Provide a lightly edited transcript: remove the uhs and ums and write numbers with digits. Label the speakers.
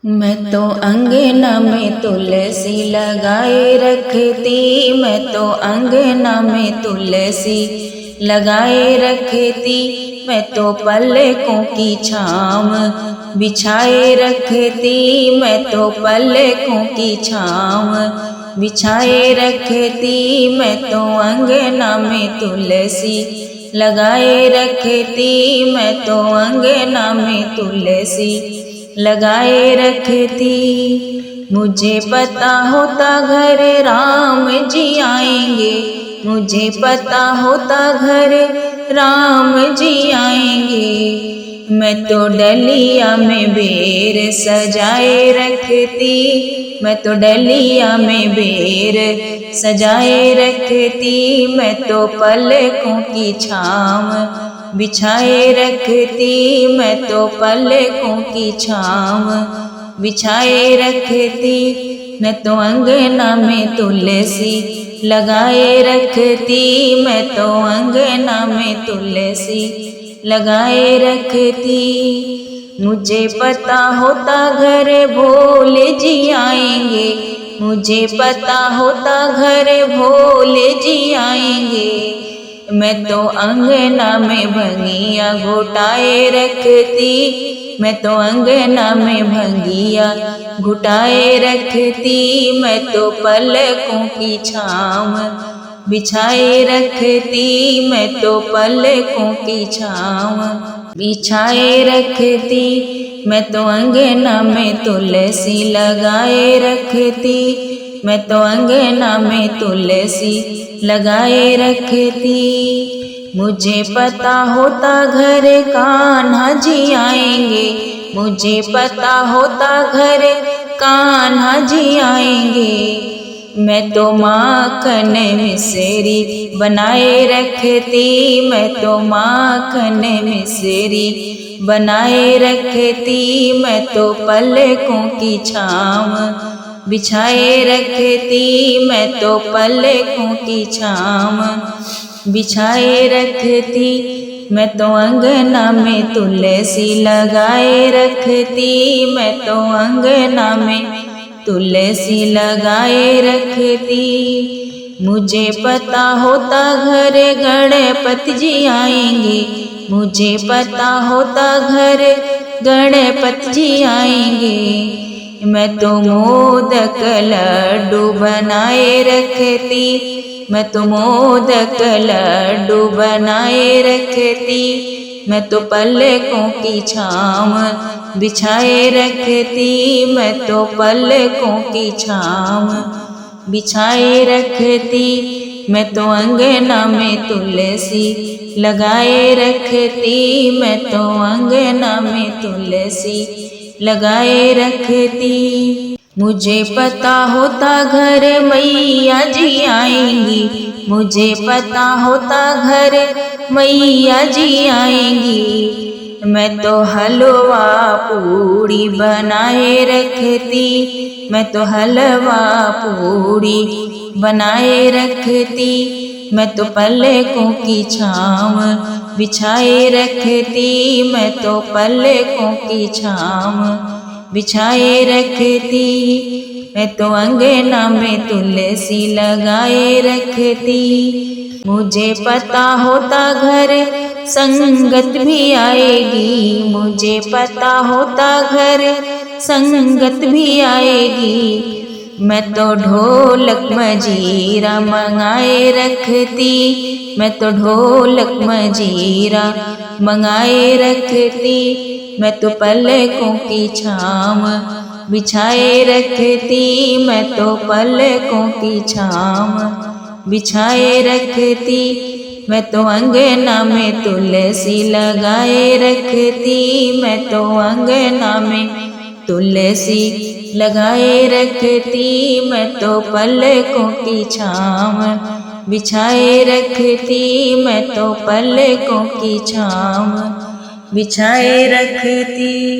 Speaker 1: मैं तो अंगना में तुलसी लगाए रखती, मैं तो अंगना में तुलसी लगाए रखती, मैं तो पलकों की छाँव बिछाए रखती, मैं तो पलकों की छाँव बिछाए रखती, मैं तो अंगना में तुलसी लगाए रखती, मैं तो अंगना में तुलसी लगाए रखती। मुझे पता होता घर राम जी आएंगे, मुझे पता होता घर राम जी आएंगे, मैं तो डलिया में बेर सजाए रखती, मैं तो डलिया में बेर सजाए रखती, मैं तो पलकों की छाँव बिछाए रखती, मैं तो पलकों की छाँव बिछाए रखती, मैं तो अंगना में तुलसी लगाए रखती, मैं तो अंगना में तुलसी लगाए रखती। मुझे पता होता घर भोले जी आएंगे, मुझे पता होता घर भोले जी आएंगे, मैं तो अंगना में भंगिया घुटाए रखती, मैं तो अंगना में भंगिया घुटाए रखती, मैं तो पलकों की छाँव बिछाए रखती, मैं तो पलकों की छाँव बिछाए रखती, मैं तो अंगना में तुलसी लगाए रखती, मैं तो अंगना में तुलसी लगाए रखती। मुझे पता होता घर कान्हा जी आएंगे, मुझे पता होता घर कान्हा जी आएंगे, मैं तो माखन मिश्री बनाए रखती, मैं तो माखन मिश्री बनाए रखती, मैं तो पलकों की छाँव बिछाए रखती, मैं तो पलकों की छाँव बिछाए रखती, मैं तो अंगना में तुलसी लगाए रखती, मैं तो अंगना में तुलसी लगाए रखती। मुझे पता होता घर गणपति जी आएंगे, मुझे पता होता घर गणपति जी आएंगे, मैं तो मोदक लड्डू बनाए रखती, मैं तो मोदक लड्डू बनाए रखती, मैं तो पलकों की छाँव बिछाए रखती, मैं तो पलकों की छाँव बिछाए रखती, मैं तो अंगना में तुलसी लगाए रखती, मैं तो अंगना में तुलसी लगाए रखती। मुझे पता होता घर मैया जी आएंगी, मुझे पता होता घर मैया जी आएंगी, मैं तो हलवा पूड़ी बनाए रखती, मैं तो हलवा पूड़ी बनाए रखती, मैं तो पलकों की छाँव बिछाए रखती, मैं तो पलकों की छाँव बिछाए रखती, मैं तो अंगना में तुलसी लगाए रखती। मुझे पता होता घर संगत भी आएगी, मुझे पता होता घर संगत भी आएगी, मैं तो ढोलक मजीरा मंगाए रखती, मैं तो ढोलक मजीरा मंगाए रखती, मैं तो पलकों की छाँव बिछाए रखती, मैं तो पलकों की छाँव बिछाए रखती, मैं तो अंगना में तुलसी लगाए रखती, मैं तो अंगना में तुलसी लगाए रखती, मैं तो पलकों की छाँव बिछाए रखती, मैं तो पलकों की छाँव बिछाए रखती।